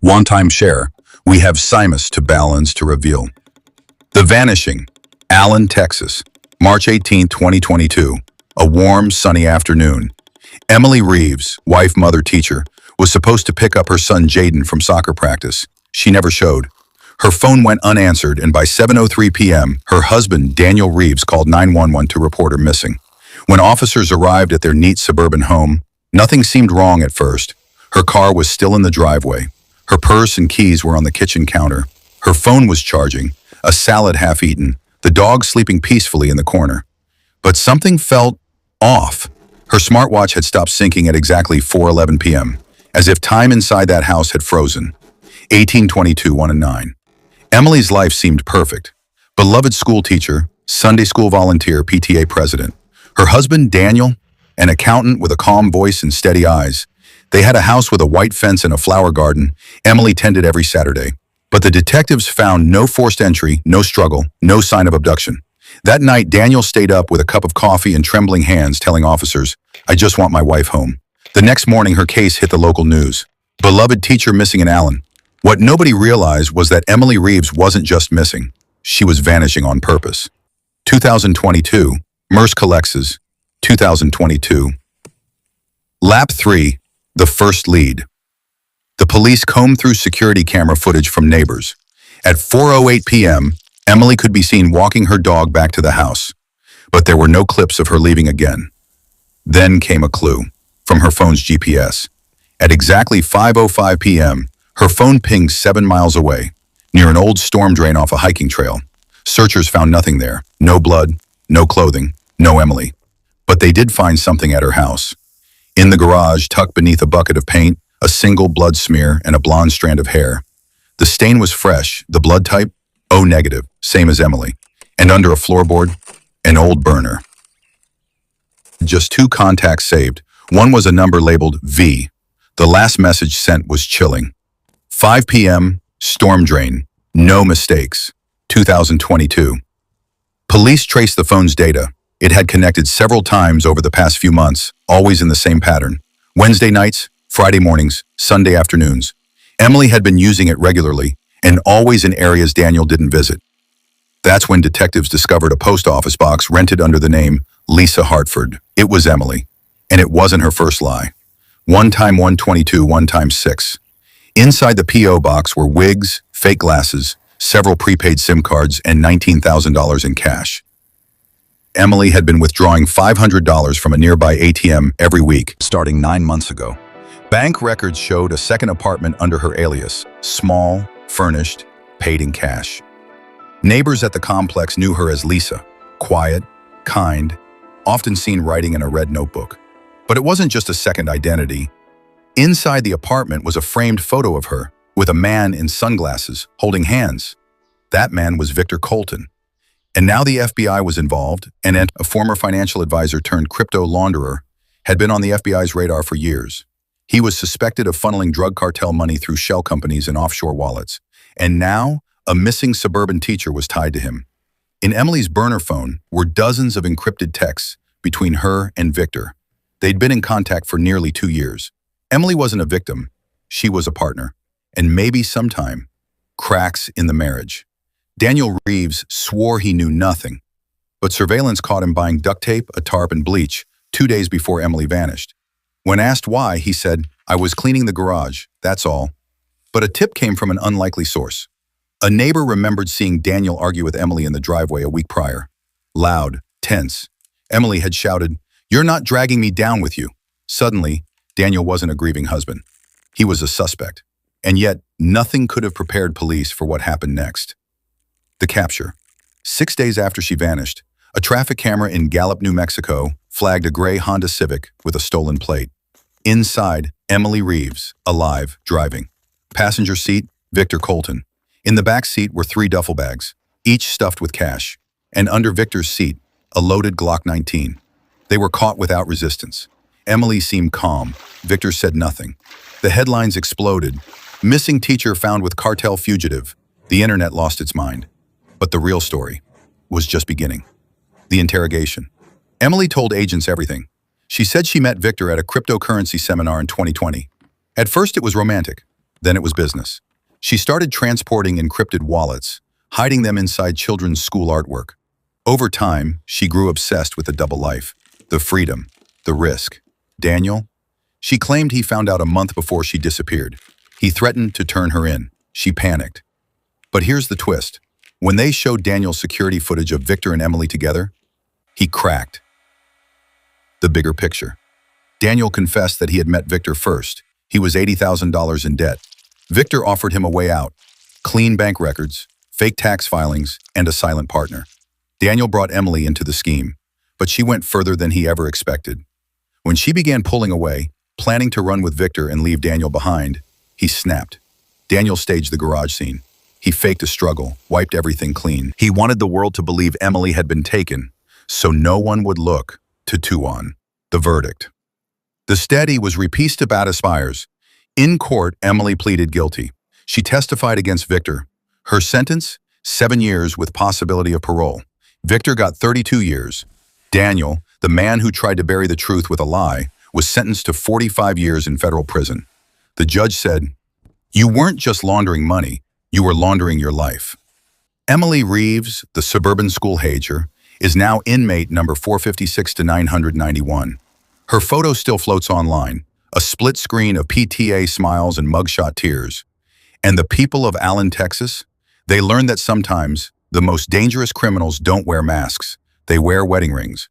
One-time share. We have Simus to balance to reveal. The Vanishing. Allen, Texas. March 18, 2022. A warm, sunny afternoon. Emily Reeves, wife, mother, teacher, was supposed to pick up her son Jaden from soccer practice. She never showed. Her phone went unanswered, and by 7:03 p.m., her husband, Daniel Reeves, called 911 to report her missing. When officers arrived at their neat suburban home, nothing seemed wrong at first. Her car was still in the driveway. Her purse and keys were on the kitchen counter. Her phone was charging, a salad half eaten, the dog sleeping peacefully in the corner. But something felt off. Her smartwatch had stopped syncing at exactly 4:11 p.m., as if time inside that house had frozen. 1822, 1 and 9. Emily's life seemed perfect. Beloved school teacher, Sunday school volunteer, PTA president. Her husband, Daniel, an accountant with a calm voice and steady eyes. They had a house with a white fence and a flower garden Emily tended every Saturday. But the detectives found no forced entry, no struggle, no sign of abduction. That night, Daniel stayed up with a cup of coffee and trembling hands telling officers, "I just want my wife home." The next morning, her case hit the local news. Beloved teacher missing in Allen. What nobody realized was that Emily Reeves wasn't just missing. She was vanishing on purpose. 2022, Merce Colexes, 2022. Lap 3, the first lead. The police combed through security camera footage from neighbors. At 4:08 p.m., Emily could be seen walking her dog back to the house, but there were no clips of her leaving again. Then came a clue from her phone's GPS. At exactly 5:05 p.m., her phone pinged 7 miles away, near an old storm drain off a hiking trail. Searchers found nothing there. No blood, no clothing, no Emily. But they did find something at her house. In the garage, tucked beneath a bucket of paint, a single blood smear and a blonde strand of hair. The stain was fresh, the blood type, O negative, same as Emily. And under a floorboard, an old burner. Just 2 contacts saved. One was a number labeled V. The last message sent was chilling. 5 p.m., storm drain, no mistakes, 2022. Police traced the phone's data. It had connected several times over the past few months, always in the same pattern. Wednesday nights, Friday mornings, Sunday afternoons. Emily had been using it regularly, and always in areas Daniel didn't visit. That's when detectives discovered a post office box rented under the name Lisa Hartford. It was Emily, and it wasn't her first lie. 1 time 122, 1 time 6. Inside the P.O. box were wigs, fake glasses, several prepaid SIM cards, and $19,000 in cash. Emily had been withdrawing $500 from a nearby ATM every week, starting 9 months ago. Bank records showed a second apartment under her alias, small, furnished, paid in cash. Neighbors at the complex knew her as Lisa, quiet, kind, often seen writing in a red notebook. But it wasn't just a second identity. Inside the apartment was a framed photo of her, with a man in sunglasses, holding hands. That man was Victor Colton. And now the FBI was involved, and a former financial advisor turned crypto launderer had been on the FBI's radar for years. He was suspected of funneling drug cartel money through shell companies and offshore wallets. And now, a missing suburban teacher was tied to him. In Emily's burner phone were dozens of encrypted texts between her and Victor. They'd been in contact for nearly 2 years. Emily wasn't a victim, she was a partner. And maybe sometime, cracks in the marriage. Daniel Reeves swore he knew nothing, but surveillance caught him buying duct tape, a tarp, and bleach 2 days before Emily vanished. When asked why, he said, "I was cleaning the garage, that's all." But a tip came from an unlikely source. A neighbor remembered seeing Daniel argue with Emily in the driveway a week prior. Loud, tense. Emily had shouted, "You're not dragging me down with you." Suddenly, Daniel wasn't a grieving husband. He was a suspect. And yet, nothing could have prepared police for what happened next. The capture. 6 days after she vanished, a traffic camera in Gallup, New Mexico, flagged a gray Honda Civic with a stolen plate. Inside, Emily Reeves, alive, driving. Passenger seat, Victor Colton. In the back seat were 3 duffel bags, each stuffed with cash. And under Victor's seat, a loaded Glock 19. They were caught without resistance. Emily seemed calm. Victor said nothing. The headlines exploded. Missing teacher found with cartel fugitive. The internet lost its mind. But the real story was just beginning. The interrogation. Emily told agents everything. She said she met Victor at a cryptocurrency seminar in 2020. At first it was romantic. Then it was business. She started transporting encrypted wallets, hiding them inside children's school artwork. Over time, she grew obsessed with the double life, the freedom, the risk. Daniel? She claimed he found out a month before she disappeared. He threatened to turn her in. She panicked. But here's the twist. When they showed Daniel's security footage of Victor and Emily together, he cracked. The bigger picture. Daniel confessed that he had met Victor first. He was $80,000 in debt. Victor offered him a way out: clean bank records, fake tax filings, and a silent partner. Daniel brought Emily into the scheme, but she went further than he ever expected. When she began pulling away, planning to run with Victor and leave Daniel behind, he snapped. Daniel staged the garage scene. He faked a struggle, wiped everything clean. He wanted the world to believe Emily had been taken, so no one would look to Tuan. The verdict. The steady was repeated bad aspires. In court, Emily pleaded guilty. She testified against Victor. Her sentence? 7 years with possibility of parole. Victor got 32 years. Daniel, the man who tried to bury the truth with a lie, was sentenced to 45 years in federal prison. The judge said, "You weren't just laundering money, you were laundering your life." Emily Reeves, the suburban schoolteacher, is now inmate number 456 to 991. Her photo still floats online, a split screen of PTA smiles and mugshot tears. And the people of Allen, Texas, they learned that sometimes the most dangerous criminals don't wear masks, they wear wedding rings.